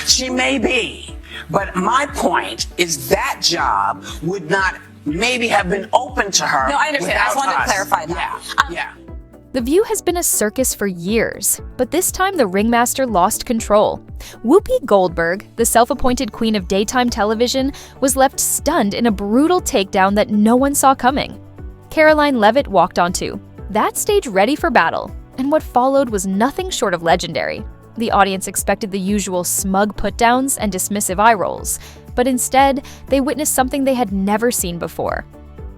She may be. But my point is that job would not maybe have been open to her. No, I understand. I just wanted to clarify that. Yeah. The View has been a circus for years, but this time the ringmaster lost control. Whoopi Goldberg, the self-appointed queen of daytime television, was left stunned in a brutal takedown that no one saw coming. Karoline Leavitt walked onto that stage ready for battle, and what followed was nothing short of legendary. The audience expected the usual smug put-downs and dismissive eye rolls, but instead, they witnessed something they had never seen before.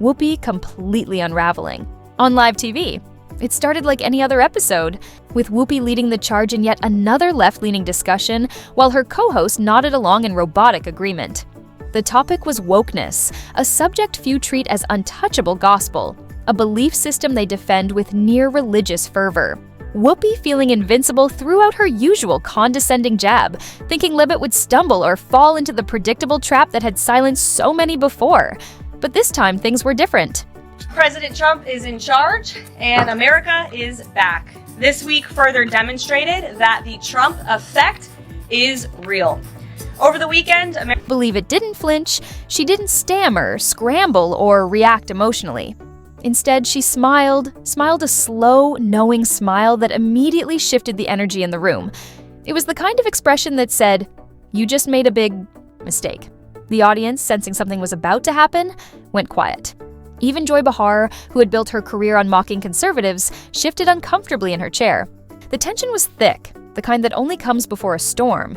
Whoopi completely unraveling. On live TV, it started like any other episode, with Whoopi leading the charge in yet another left-leaning discussion, while her co-host nodded along in robotic agreement. The topic was wokeness, a subject few treat as untouchable gospel, a belief system they defend with near-religious fervor. Whoopi, feeling invincible, threw out her usual condescending jab, thinking Leavitt would stumble or fall into the predictable trap that had silenced so many before. But this time, things were different. President Trump is in charge, and America is back. This week further demonstrated that the Trump effect is real. Over the weekend, Believe it didn't flinch, she didn't stammer, scramble, or react emotionally. Instead, she smiled a slow, knowing smile that immediately shifted the energy in the room. It was the kind of expression that said, "You just made a big mistake." The audience, sensing something was about to happen, went quiet. Even Joy Behar, who had built her career on mocking conservatives, shifted uncomfortably in her chair. The tension was thick, the kind that only comes before a storm.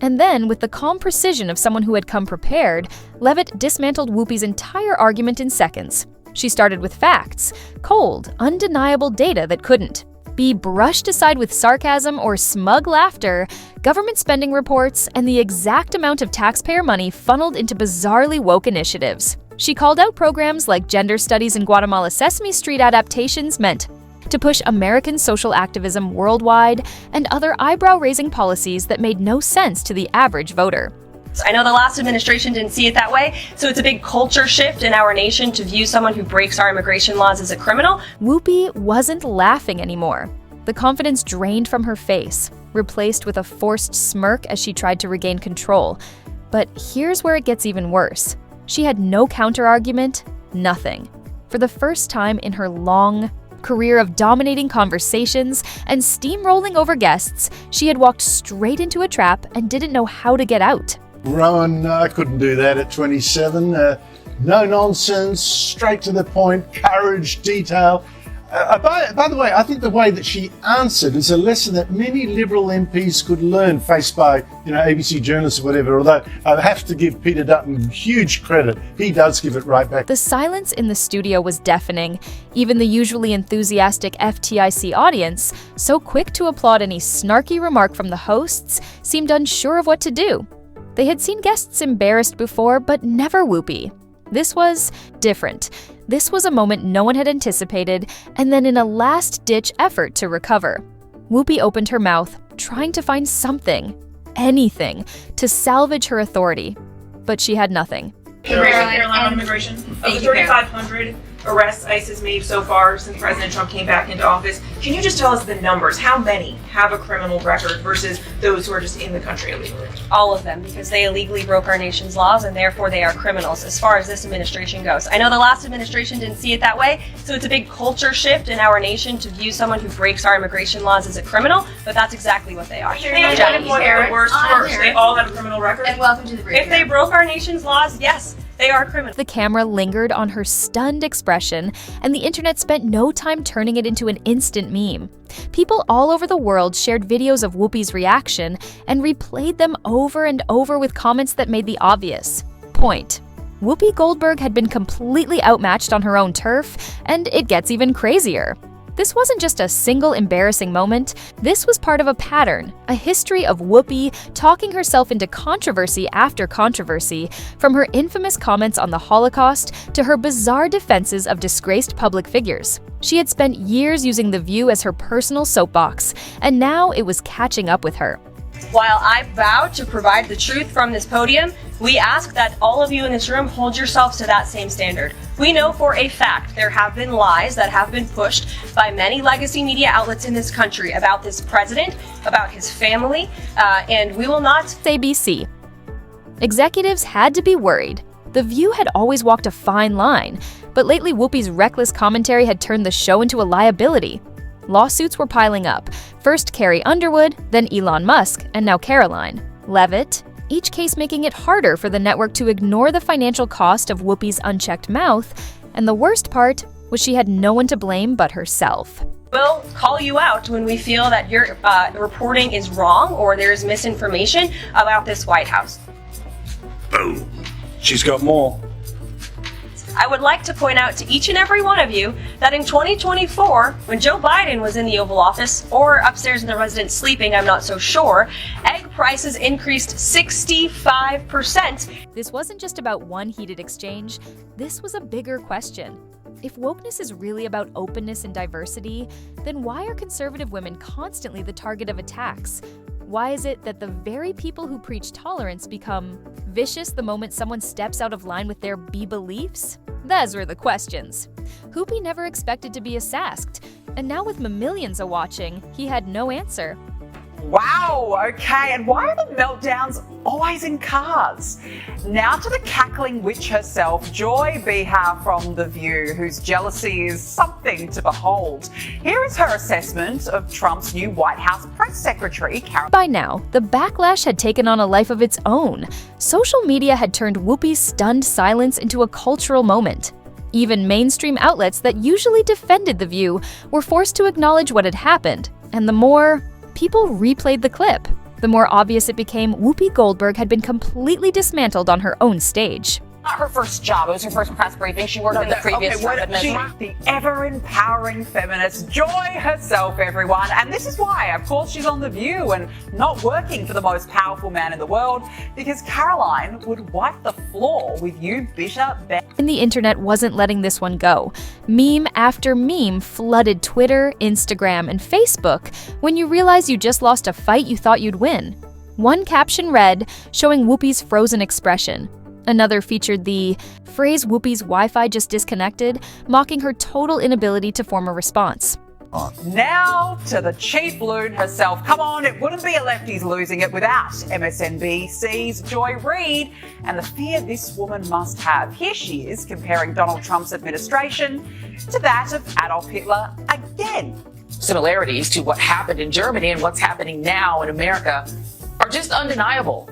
And then, with the calm precision of someone who had come prepared, Leavitt dismantled Whoopi's entire argument in seconds. She started with facts, cold, undeniable data that couldn't be brushed aside with sarcasm or smug laughter, government spending reports, and the exact amount of taxpayer money funneled into bizarrely woke initiatives. She called out programs like Gender Studies in Guatemala Sesame Street adaptations meant to push American social activism worldwide, and other eyebrow-raising policies that made no sense to the average voter. I know the last administration didn't see it that way, so it's a big culture shift in our nation to view someone who breaks our immigration laws as a criminal. Whoopi wasn't laughing anymore. The confidence drained from her face, replaced with a forced smirk as she tried to regain control. But here's where it gets even worse. She had no counter-argument, nothing. For the first time in her long career of dominating conversations and steamrolling over guests, she had walked straight into a trap and didn't know how to get out. Rowan, I couldn't do that at 27. No nonsense, straight to the point, courage, detail. By the way, I think the way that she answered is a lesson that many Liberal MPs could learn, faced by, ABC journalists or whatever, although I have to give Peter Dutton huge credit. He does give it right back. The silence in the studio was deafening. Even the usually enthusiastic FTIC audience, so quick to applaud any snarky remark from the hosts, seemed unsure of what to do. They had seen guests embarrassed before, but never Whoopi. This was different. This was a moment no one had anticipated, and then in a last-ditch effort to recover, Whoopi opened her mouth, trying to find something, anything, to salvage her authority. But she had nothing. Caroline on immigration. Of the 3,500 arrests ICE has made so far since President Trump came back into office, can you just tell us the numbers? How many have a criminal record versus those who are just in the country illegally? All of them, because they illegally broke our nation's laws and therefore they are criminals as far as this administration goes. I know the last administration didn't see it that way, so it's a big culture shift in our nation to view someone who breaks our immigration laws as a criminal, but that's exactly what they are. They the worst first. They all have a criminal record. And welcome to the briefing. If they broke our nation's laws, yes, they are criminals. The camera lingered on her stunned expression, and the internet spent no time turning it into an instant meme. People all over the world shared videos of Whoopi's reaction and replayed them over and over with comments that made the obvious point. Whoopi Goldberg had been completely outmatched on her own turf, and it gets even crazier. This wasn't just a single embarrassing moment. This was part of a pattern, a history of Whoopi talking herself into controversy after controversy, from her infamous comments on the Holocaust to her bizarre defenses of disgraced public figures. She had spent years using The View as her personal soapbox, and now it was catching up with her. While I vow to provide the truth from this podium, We ask that all of you in this room hold yourselves to that same standard. We know for a fact there have been lies that have been pushed by many legacy media outlets in this country about this president, about his family, and we will not. ABC. Executives had to be worried. The View had always walked a fine line, but lately Whoopi's reckless commentary had turned the show into a liability. Lawsuits were piling up. First Carrie Underwood, then Elon Musk, and now Karoline Leavitt, each case making it harder for the network to ignore the financial cost of Whoopi's unchecked mouth, and the worst part was she had no one to blame but herself. We'll call you out when we feel that your reporting is wrong or there's misinformation about this White House. Boom. She's got more. I would like to point out to each and every one of you that in 2024, when Joe Biden was in the Oval Office, or upstairs in the residence sleeping, I'm not so sure, egg prices increased 65%. This wasn't just about one heated exchange, this was a bigger question. If wokeness is really about openness and diversity, then why are conservative women constantly the target of attacks? Why is it that the very people who preach tolerance become vicious the moment someone steps out of line with their beliefs? Those were the questions. Whoopi never expected to be asked, and now with millions a-watching, he had no answer. Wow, okay, and why are the meltdowns always in cars? Now to the cackling witch herself, Joy Behar from The View, whose jealousy is something to behold. Here is her assessment of Trump's new White House press secretary, Karoline. By now, the backlash had taken on a life of its own. Social media had turned Whoopi's stunned silence into a cultural moment. Even mainstream outlets that usually defended The View were forced to acknowledge what had happened, and the more people replayed the clip, the more obvious it became Whoopi Goldberg had been completely dismantled on her own stage. Not her first job. It was her first press briefing. She worked in the previous Trump administration. The ever-empowering feminist, Joy herself, everyone. And this is why, of course, she's on The View and not working for the most powerful man in the world, because Karoline would wipe the floor with you bitter And the internet wasn't letting this one go. Meme after meme flooded Twitter, Instagram, and Facebook when you realize you just lost a fight you thought you'd win. One caption read, showing Whoopi's frozen expression. Another featured the phrase Whoopi's Wi-Fi just disconnected, mocking her total inability to form a response. Now to the chief loon herself. Come on, it wouldn't be a lefties losing it without MSNBC's Joy Reid and the fear this woman must have. Here she is comparing Donald Trump's administration to that of Adolf Hitler again. Similarities to what happened in Germany and what's happening now in America are just undeniable.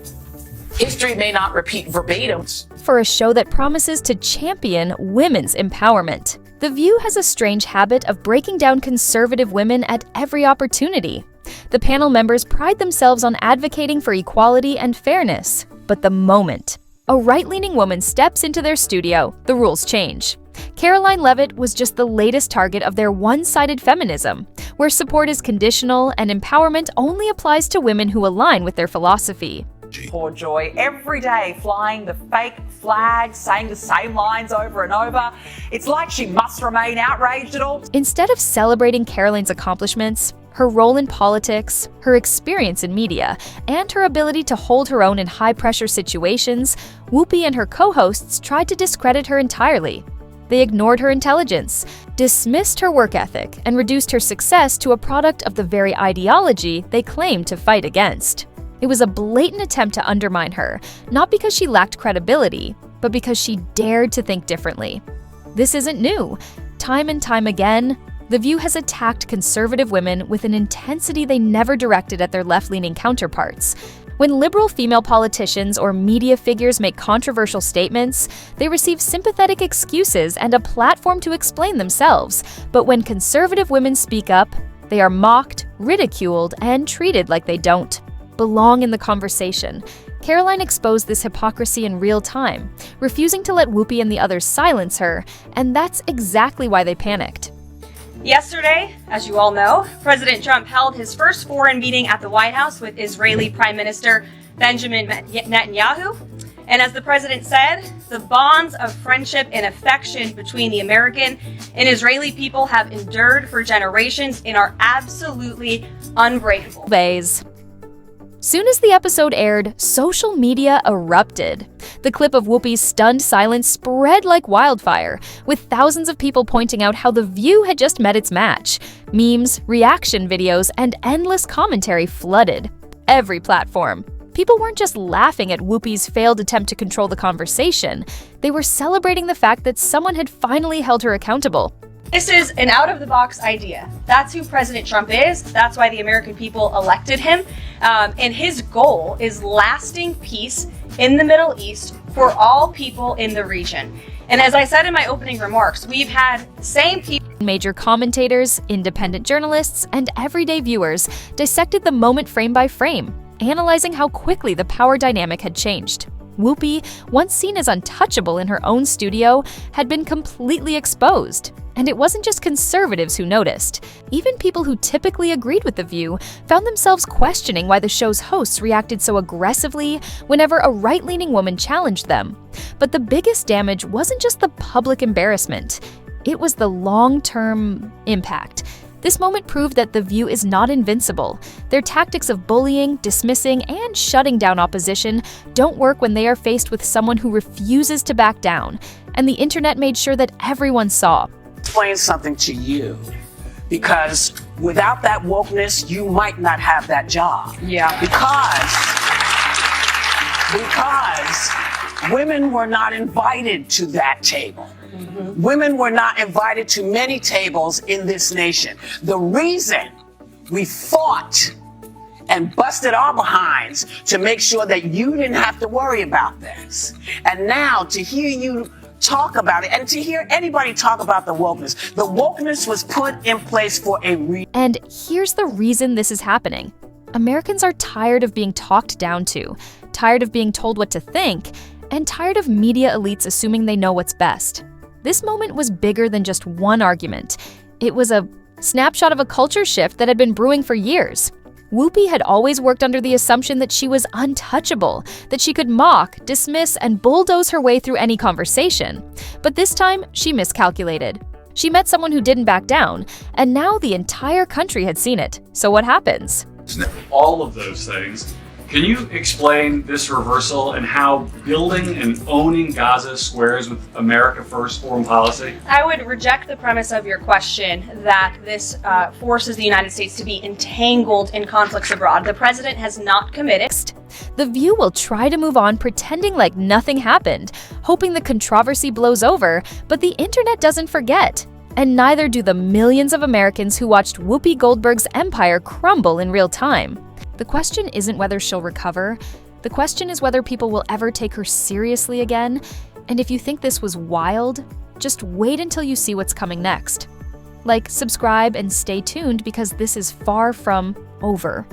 History may not repeat verbatim. For a show that promises to champion women's empowerment, The View has a strange habit of breaking down conservative women at every opportunity. The panel members pride themselves on advocating for equality and fairness, but the moment a right-leaning woman steps into their studio, the rules change. Karoline Leavitt was just the latest target of their one-sided feminism, where support is conditional and empowerment only applies to women who align with their philosophy. Poor Joy, every day flying the fake flag, saying the same lines over and over. It's like she must remain outraged at all. Instead of celebrating Karoline's accomplishments, her role in politics, her experience in media, and her ability to hold her own in high-pressure situations, Whoopi and her co-hosts tried to discredit her entirely. They ignored her intelligence, dismissed her work ethic, and reduced her success to a product of the very ideology they claimed to fight against. It was a blatant attempt to undermine her, not because she lacked credibility, but because she dared to think differently. This isn't new. Time and time again, The View has attacked conservative women with an intensity they never directed at their left-leaning counterparts. When liberal female politicians or media figures make controversial statements, they receive sympathetic excuses and a platform to explain themselves. But when conservative women speak up, they are mocked, ridiculed, and treated like they don't belong in the conversation. Karoline exposed this hypocrisy in real time, refusing to let Whoopi and the others silence her, and that's exactly why they panicked. Yesterday, as you all know, President Trump held his first foreign meeting at the White House with Israeli Prime Minister Benjamin Netanyahu. And as the president said, the bonds of friendship and affection between the American and Israeli people have endured for generations and are absolutely unbreakable. Soon as the episode aired, social media erupted. The clip of Whoopi's stunned silence spread like wildfire, with thousands of people pointing out how The View had just met its match. Memes, reaction videos, and endless commentary flooded every platform. People weren't just laughing at Whoopi's failed attempt to control the conversation. They were celebrating the fact that someone had finally held her accountable. This is an out-of-the-box idea. That's who President Trump is. That's why the American people elected him. And his goal is lasting peace in the Middle East for all people in the region. And as I said in my opening remarks, we've had the same people. Major commentators, independent journalists, and everyday viewers dissected the moment frame by frame, analyzing how quickly the power dynamic had changed. Whoopi, once seen as untouchable in her own studio, had been completely exposed. And it wasn't just conservatives who noticed. Even people who typically agreed with The View found themselves questioning why the show's hosts reacted so aggressively whenever a right-leaning woman challenged them. But the biggest damage wasn't just the public embarrassment. It was the long-term impact. This moment proved that The View is not invincible. Their tactics of bullying, dismissing, and shutting down opposition don't work when they are faced with someone who refuses to back down. And the internet made sure that everyone saw. Explain something to you, because without that wokeness, you might not have that job. Yeah. Because women were not invited to that table. Women were not invited to many tables in this nation. The reason we fought and busted our behinds to make sure that you didn't have to worry about this. And now to hear you talk about it and to hear anybody talk about the wokeness was put in place for a reason. And here's the reason this is happening. Americans are tired of being talked down to, tired of being told what to think, and tired of media elites assuming they know what's best. This moment was bigger than just one argument. It was a snapshot of a culture shift that had been brewing for years. Whoopi had always worked under the assumption that she was untouchable, that she could mock, dismiss, and bulldoze her way through any conversation. But this time, she miscalculated. She met someone who didn't back down, and now the entire country had seen it. So what happens? All of those things. Can you explain this reversal and how building and owning Gaza squares with America First foreign policy? I would reject the premise of your question that this forces the United States to be entangled in conflicts abroad. The president has not committed. The View will try to move on pretending like nothing happened, hoping the controversy blows over, but the internet doesn't forget. And neither do the millions of Americans who watched Whoopi Goldberg's empire crumble in real time. The question isn't whether she'll recover. The question is whether people will ever take her seriously again. And if you think this was wild, just wait until you see what's coming next. Like, subscribe and stay tuned because this is far from over.